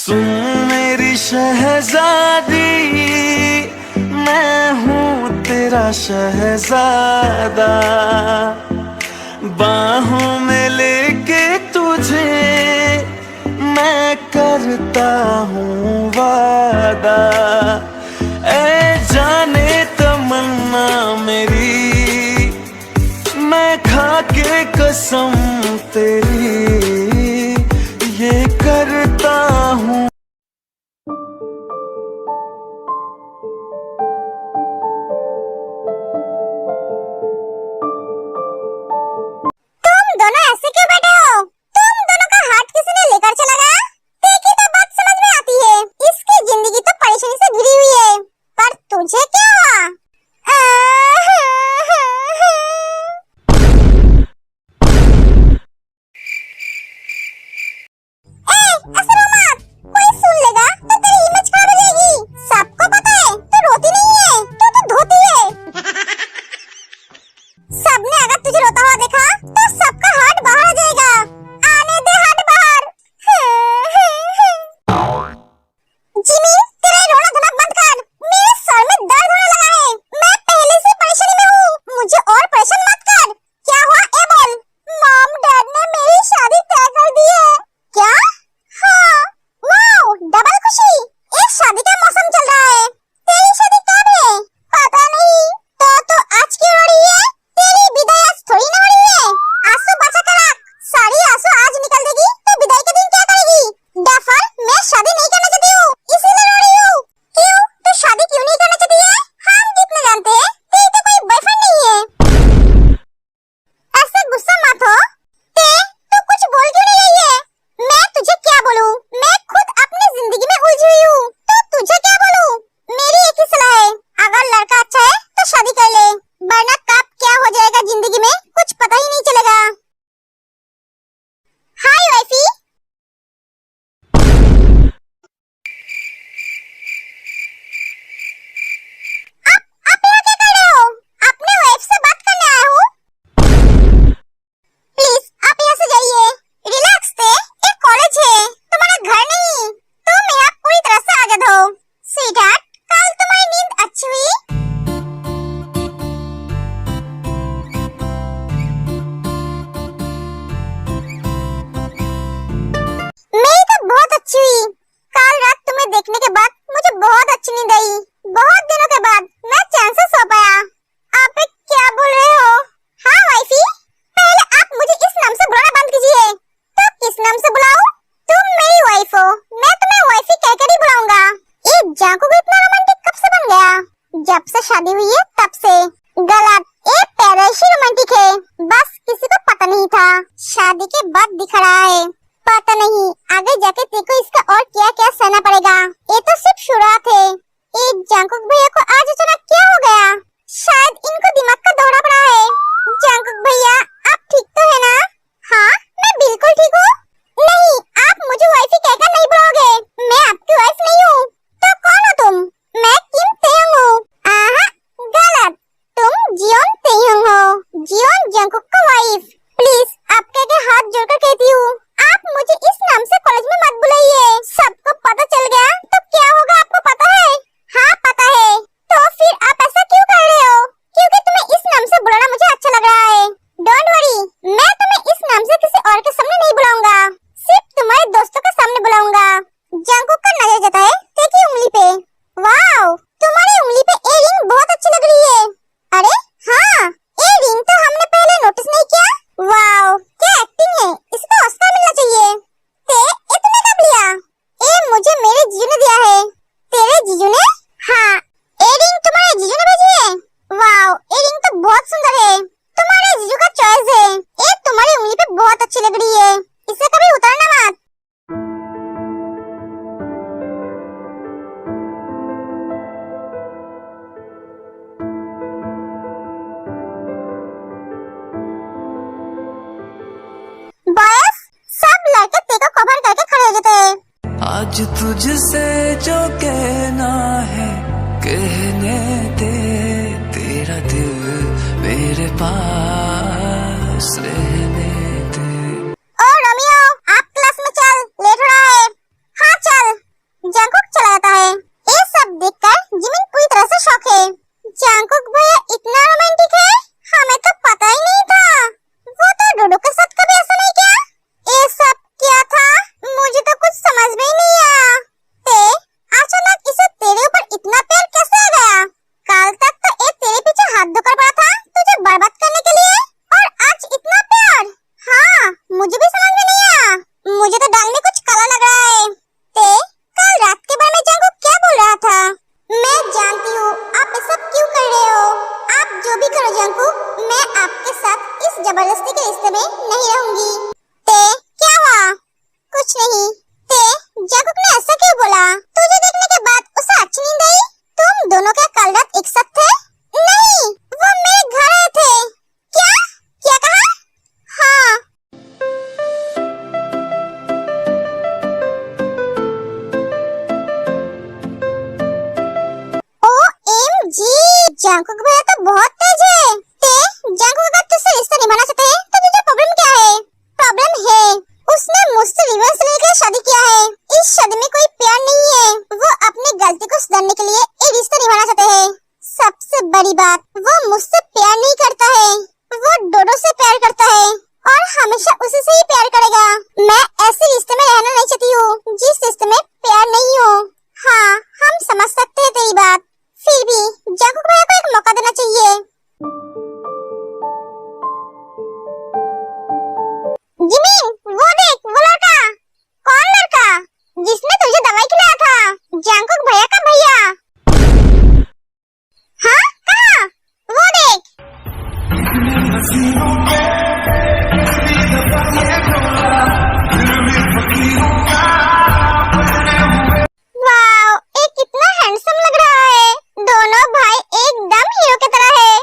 सुन मेरी शहजादी, मैं हूँ तेरा शहजादा। बाहों में लेके तुझे मैं करता हूँ वादा। ऐ जाने तमन्ना मेरी, मैं खा के कसम तेरी ये करता हूँ। तुम दोनों ऐसे क्यों बैठे हो? तुम दोनों का हाथ किसी ने लेकर चला गया? देखी तो बात समझ में आती है। इसकी जिंदगी तो परेशानी से घिरी हुई है, पर तुझे क्या हुआ? ऐसे रो मत, कोई सुन लेगा तो तेरी इमेज खराब हो जाएगी। सबको पता है तू रोती नहीं है, तू तो धोती है। सबने अगर तुझे रोता हुआ देखा तो सबका हार्ट बाहर आ जाएगा। आने दे हार्ट बाहर। जिमी, तेरा रोना धोना बंद कर। मेरे सर में दर्द होने लगा है। मैं पहले से परेशानी में हूँ, मुझे और परेशान मत कर। क्या हुआ ये बोल। मॉम डैड ने मेरी शादी तय कर दी है। क्या? हाँ, वाओ, डबल खुशी। एक शादी का मौसम चल रहा है। तेरी शादी कब है? पता नहीं। तो आज क्यों रो रही है? तेरी विदाई आज थोड़ी ना हो रही है। आंसू बचा कर रख, सारी आंसू आज निकल देगी तो विदाई के दिन क्या करेगी? डफर, मैं शादी नहीं करना चाहती हूँ, इसीलिए रो रही हूँ। क्यों? तू शादी क्यों नहीं करना चाहती है? हम कितने जानते हैं तेरी तो कोई बॉयफ्रेंड नहीं है। ऐसे गुस्सा मत हो। तू कुछ बोल क्यों नहीं रही है? मैं तुझे क्या बोलूं? मैं खुद अपनी जिंदगी में उलझी हुई हूँ, तो तुझे क्या बोलूं? मेरी एक ही सलाह है, अगर लड़का अच्छा है तो शादी कर ले, वरना कब क्या हो जाएगा जिंदगी में कुछ पता ही नहीं चलेगा। हाय वाइफी। आप यहाँ क्या कर रहे हो? अपने वाइफ से बात करने आया हूँ। प्लीज आप यहाँ से जाइए। रिलैक्स थे, ये कॉलेज है, तुम्हारा घर नहीं। तुम यहाँ पूरी तरह से आजाद हो। स्वीटहार्ट, कल तुम्हारी नींद अच्छी हुई? मेरी तो बहुत अच्छी हुई। कल रात तुम्हें देखने के बाद मुझे बहुत अच्छी नींद आई। बहुत दिनों के बाद मैं चैन से सो पाया। आप क्या बोल रहे हो? हाँ वाइफी, पहले आप मुझे इस नाम से बुलाना बंद कीजिए। तो किस नाम से बुलाऊं? तुम मेरी वाइफ हो, मैं तुम्हें वाइफी कहकर ही बुलाऊंगा। ये जाकू भी इतना रोमांटिक कब से बन गया? जब से शादी हुई है तब से। गलत, ये पैदाइशी रोमांटिक है, बस किसी को पता नहीं था। शादी के बाद दिख रहा है। पता नहीं आगे जाके देखो इसका और क्या क्या सहना पड़ेगा। ये तो सिर्फ शुरुआत है। ये जंकुक भैया को आज अचानक क्या हो गया? शायद इनको दिमाग का दौरा पड़ा है। जंकुक भैया, आप ठीक तो है ना? हाँ, मैं बिल्कुल ठीक हूँ। नहीं, आप मुझे वाइफी कहकर नहीं बुलाओगे, मैं आपकी वाइफ नहीं हूँ। तो कौन हो तुम? मैं किम तेयंग हूँ। आहा, गलत, तुम जियोन तेयंग हो, जियोन जंकुक का वाइफ। प्लीज आपके आगे हाथ जोड़कर कहती हूँ, आप मुझे इस नाम से कॉलेज में मत बुलाइए। सबको पता चल गया तो क्या होगा आपको पता है? हाँ पता है। तो फिर आप ऐसा क्यों कर रहे हो? क्योंकि तुम्हें इस नाम से बुलाना मुझे अच्छा लग रहा है। डोंट वरी, मैं तुम्हें इस नाम से किसी और के सामने नहीं बुलाऊंगा, सिर्फ तुम्हारे दोस्तों के सामने बुलाऊंगा। जंकुक का नजर जाता है, देखिए उंगली पे। वाओ, तुम्हारी उंगली पे ये रिंग बहुत अच्छी लग रही है। अरे हाँ, ये रिंग तो हमने पहले नोटिस नहीं किया। वाओ, क्या एक्टिंग है, इसको ऑस्कर मिलना चाहिए। ते इतने कब लिया? ये मुझे मेरे जीजू ने दिया है। तेरे जीजू ने? हाँ, ये रिंग तुम्हारे जीजू ने भेजी है। वाओ, ये रिंग तो बहुत सुंदर है, तुम्हारे जीजू का चॉइस है। ये तुम्हारी उंगली पे बहुत अच्छी लग रही है, इसे कभी उतारना मत। बॉयज, सब लड़के तेरे को कवर करके खड़े हो जाते हैं। आज तुझसे जो कहना है कहने दे, तेरा दिल मेरे पास रहने दे। ओ रोमियो, आप क्लास में चल, लेट हो रहा है। हाँ चल। जंकुक भैया तो बहुत तेज है। ते जंकुक अगर तुझसे रिश्ता निभाना चाहते हैं तो तुझे प्रॉब्लम क्या है? प्रॉब्लम है उसने मुझसे रिवेंज लेने के लिए शादी किया है। इस शादी में कोई प्यार नहीं है। वो अपनी गलती को सुधारने के लिए ये रिश्ता निभाना चाहते हैं। सबसे बड़ी बात, वो मुझसे प्यार नहीं करता है, वो डोडो से प्यार करता है और हमेशा उसी से ही प्यार करेगा। मैं ऐसे रिश्ते में रहना नहीं चाहती हूँ जिस रिश्ते में प्यार नहीं हो। हाँ, हम समझ सकते हैं तेरी बात, फिर भी जंकुक भैया को एक मौका देना चाहिए। जिमिन, वो देख, वो लड़का। कौन लड़का? जिसने तुझे दवाई खिलाया था, जंकुक भैया का भैया। हाँ, कहाँ? वो देख। वाओ, ये कितना हैंडसम लग रहा है। दोनों भाई एकदम हीरो की तरह है।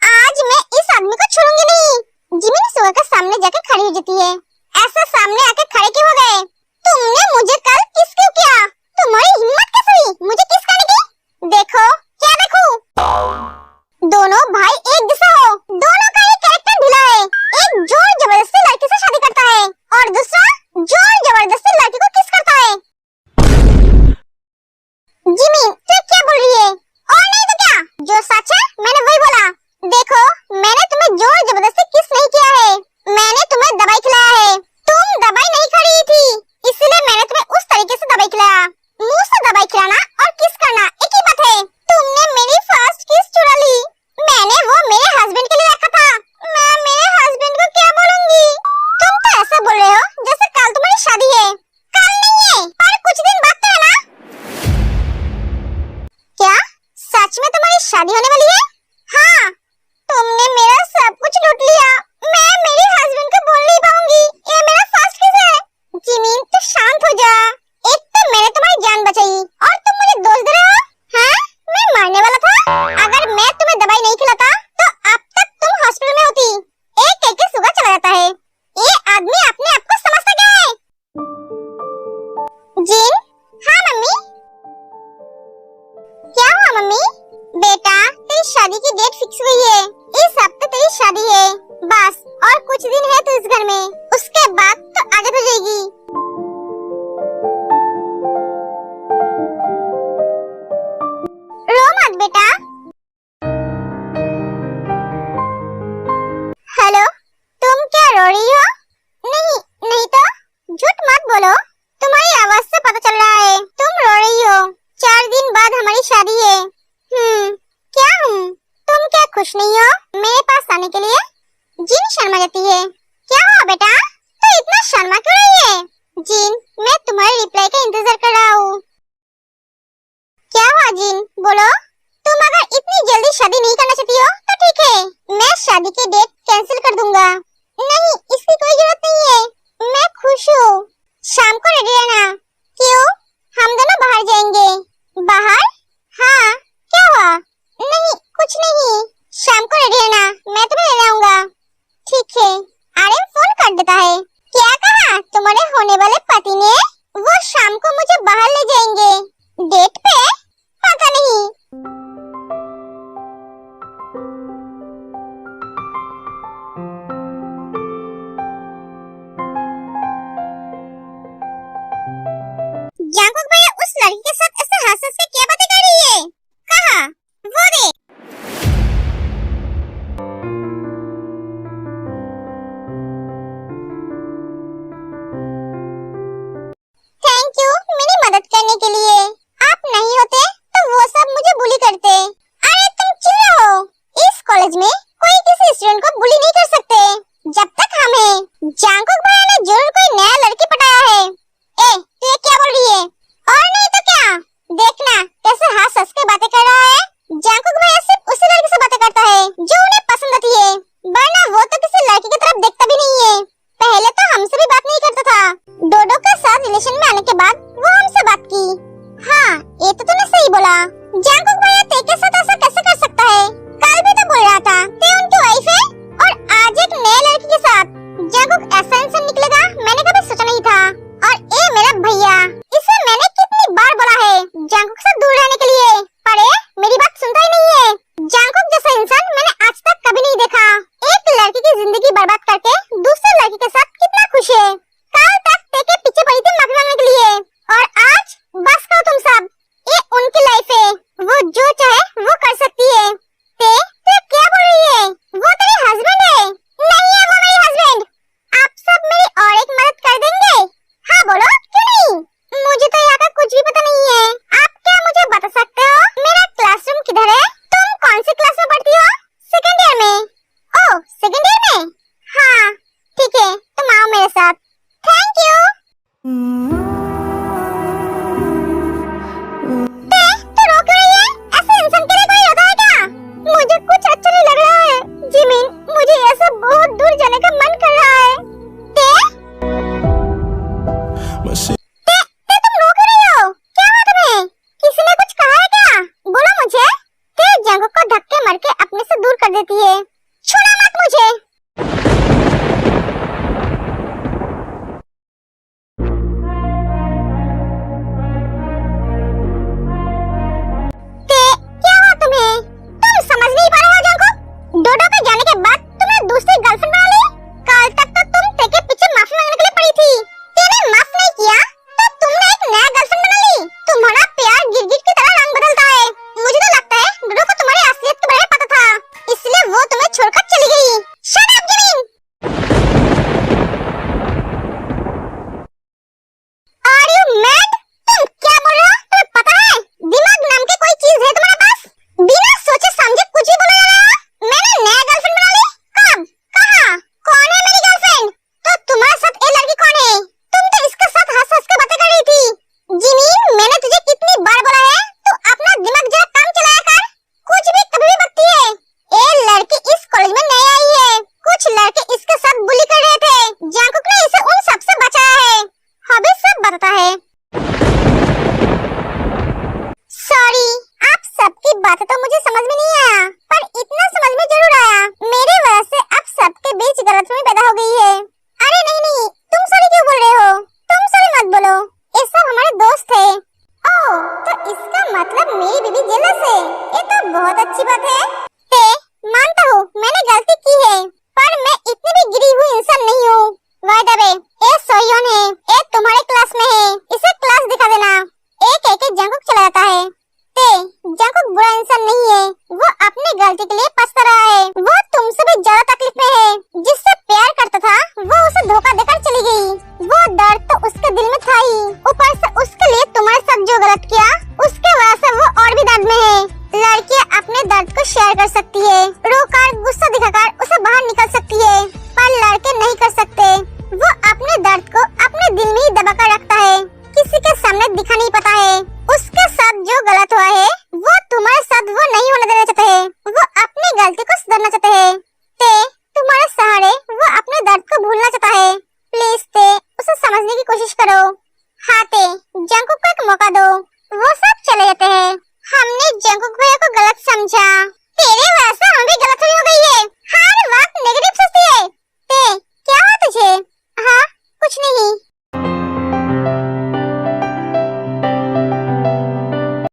आज मैं इस आदमी को छोड़ूंगी नहीं। जिमिन सुअर के सामने जाके खड़ी हो जाती है। ऐसा सामने आके खड़े क्यों हो गए? तुमने मुझे कल किस क्यों किया? तुम्हारी हिम्मत कैसे हुई मुझे किस करने की? देखो, क्या देखूं? दोनों भाई एक जैसा हो। दोनों का ही कैरेक्टर ढीला है। एक जोर जबरदस्ती लड़की से शादी करता है और दूसरा जोर जबरदस्ती लड़की को किस करता है। जिमिन, तू क्या बोल रही है? और नहीं तो क्या, जो सच है मैंने वही बोला। देखो, मैंने तुम्हें जोर जबरदस्ती किस नहीं किया है। मैंने तुम्हें दवाई खिलाया है। तुम दवाई नहीं खा रही थी, इसलिए मैंने तुम्हें उस तरीके से दवाई खिलाया। मुंह से दवाई खिलाना और किस करना एक ही बात है। तुमने मेरी फर्स्ट किस चुरा ली। मैंने वो मेरे हस्बैंड के लिए रखा था। मैं मेरे हस्बैंड को क्या बोलूंगी? तुम तो ऐसा बोल रहे हो जैसे कल तुम्हारी शादी है। कल नहीं है, पर कुछ दिन बाद तो है ना? क्या सच में तुम्हारी शादी होने वाली है? हाँ, तुमने मेरा सब कुछ लूट लिया। मैं मेरे हस्बैंड को बोल नहीं पाऊंगी, ये मेरा फर्स्ट किस है। जिमिन, तू शांत हो जा। एक तो मैंने तुम्हारी जान बचाई और तुम मुझे दोष दे रहे हो। हाँ, मैं मरने वाला था। अगर मैं तुम्हें दवाई नहीं खिलाता तो अब तक तुम हॉस्पिटल में होती। एक सुगा चला जाता है। ये आदमी अपने आप को समझता क्या है? जिन, हाँ मम्मी। क्या हुआ मम्मी? बेटा, तेरी शादी की डेट फिक्स हुई है। इस हफ्ते तेरी शादी है। बस और कुछ दिन है तो इस घर में, उसके बाद तो आजाद हो जाएगी। रो मत बेटा। हेलो, तुम क्या रो रही हो? नहीं, नहीं तो झूठ मत बोलो। तुम्हारी आवाज से पता चल रहा है तुम रो रही हो। 4 दिन बाद हमारी शादी है। क्या हूँ? तुम क्या खुश नहीं हो मेरे पास आने के लिए? जिन शर्मा जाती है। क्या हुआ बेटा, तो इतना शर्मा क्यों रही है? जिन, मैं तुम्हारे रिप्लाई का इंतजार कर रहा हूँ। क्या हुआ जिन, बोलो। तुम अगर इतनी जल्दी शादी नहीं करना चाहती हो तो ठीक है, मैं शादी की डेट कैंसिल कर दूंगा। नहीं, इसकी कोई जरूरत नहीं है, मैं खुश हूँ। शाम को रेडी रहना। क्यों? हम दोनों बाहर जाएंगे। बाहर? हाँ, क्या हुआ? नहीं, कुछ नहीं। शाम को रेडी रहना, मैं तुम्हें लेने आऊंगा। ठीक है। आर्यन फोन कर देता है। क्या कहा तुम्हारे होने वाले पति ने? वो शाम को मुझे बाहर ले जाएंगे। डेट पे? पता नहीं। जंकुक भैया उस लड़की के साथ ऐसे हंस-हंस के क्या बातें कर रही है? कहाँ? वो देख। थैंक यू मेरी मदद करने के लिए। आप नहीं होते तो वो सब मुझे बुली करते। अरे तुम चिल रहो। इस कॉलेज में कोई किसी स्टूडेंट को बुली नहीं कर सकते जब तक हम हैं। जंकुक भैया ने जरूर कोई नया लड़की पटाया है। ए, तू ये क्या बोल रही है? और नहीं तो क्या, देखना कैसे हंस-हंस के बातें कर रहा है। जंकुक भैया सिर्फ उसी लड़की से बातें करता है जो उन्हें पसंद आती है, वरना वो तो किसी लड़की की तरफ देखता भी नहीं है। पहले तो हमसे भी बात नहीं करता था। डोडो के साथ रिलेशन में आने के बाद वो हमसे बात की। हाँ, ये तो तूने सही बोला। जंकुक भैया ते के साथ ऐसा कैसे कर सकता है? कल भी तो बोल रहा था ते उनकी वाइफ है और आज एक नए लड़की के साथ। जंकुक ऐसा इंसान तुम रो क्यों रही हो? क्या हुआ तुम्हें? किसी ने कुछ कहा है क्या? बोलो मुझे। ते जंगकुक को धक्के मार के अपने से दूर कर देती है। छूना मत मुझे। ते क्या हुआ तुम्हें? तुम समझ नहीं पा रहे हो जंगकुक? डोडो के जाने के बाद तुमने दूसरी गर्लफ्रेंड बना ली। कल तक तो तुम ते के पीछे माफी मांगने के लिए पड़ी थी। तेने माफ नहीं किया तो तुमने एक नया गर्लफ्रेंड बना ली। तुम्हारा प्यार गिरगिट की तरह रंग बदलता है। मुझे तो लगता है डोडो को तुम्हारी असलियत के बारे में पता था, इसलिए वो तुम्हें छोड़कर चली गई। Shut up Jimin. Are you mad? तुम क्या बोल रहे हो? तुम्हें पता है दिमाग नाम की कोई चीज है तुम्हारे पास? बिना सोचे समझे कुछ भी बोला जा रहा है। मैंने नया गर्लफ्रेंड बना ली? कब? कहाँ? कौन है मेरी गर्लफ्रेंड? तो तुम्हारे साथ ये लड़की कौन है? तुम तो इसके साथ हंस हंस के बातें कर रही थी। जिमिन, मैंने तुझे कितनी बार बोला है तू अपना दिमाग जरा कम चलाया कर। कुछ भी कभी भी बकती है। ये लड़की इस कॉलेज में नई आई है। कुछ लड़के इसके साथ बुली कर रहे थे। जंगकुक ने इसे उन सब से बचाया है। हॉबी सब बताता है। सॉरी, आप सबकी बातें तो मुझे समझ में नहीं आया, पर इतना समझ में जरूर आया। मेरी वजह से अब सबके बीच गलतफहमी पैदा हो गई है। अरे नहीं नहीं, तुम सॉरी क्यों बोल रहे हो? तुम सॉरी मत बोलो, ये सब हमारे दोस्त थे। ओह, तो इसका मतलब मेरी बीबी जेलस है। ये तो बहुत अच्छी बात है। ते मानता हूँ मैंने गलती की है, पर मैं इतनी भी गिरी हुई इंसान नहीं हूँ। बाय द वे, ये सोयोन है, ये तुम्हारे क्लास में है। इसे क्लास दिखा देना। एक एक जंगकुक चला जाता है। ते जंगकुक बुरा इंसान नहीं है, वो अपनी गलती के लिए पछता रहा है। वो तुमसे भी ज्यादा तकलीफ में है। जिससे प्यार करता था वो उसे धोखा देकर चली गई। वो दर्द तो उसके दिल में था ही, ऊपर से उसके लिए तुम्हारे साथ जो गलत किया उसके वजह से वो और भी दर्द में है। लड़कियां अपने दर्द को शेयर कर सकती है, रोकर गुस्सा दिखाकर उसे बाहर निकल सकती है, पर लड़के नहीं कर सकते। वो अपने दर्द को अपने दिल में ही दबा कर रखता है, किसी के सामने दिखा नहीं पाता है। उसके साथ जो गलत हुआ है वो तुम्हारे साथ वो नहीं होने देना चाहते हैं। वो अपनी गलती को सुधारना चाहते हैं। ते तुम्हारे सहारे वो अपने दर्द को भूलना चाहता है। प्लीज ते उसे समझने की कोशिश करो। हाँ ते, जंगकुक को एक मौका दो। वो सब चले जाते हैं। हमने जंगकुक भैया को गलत समझा।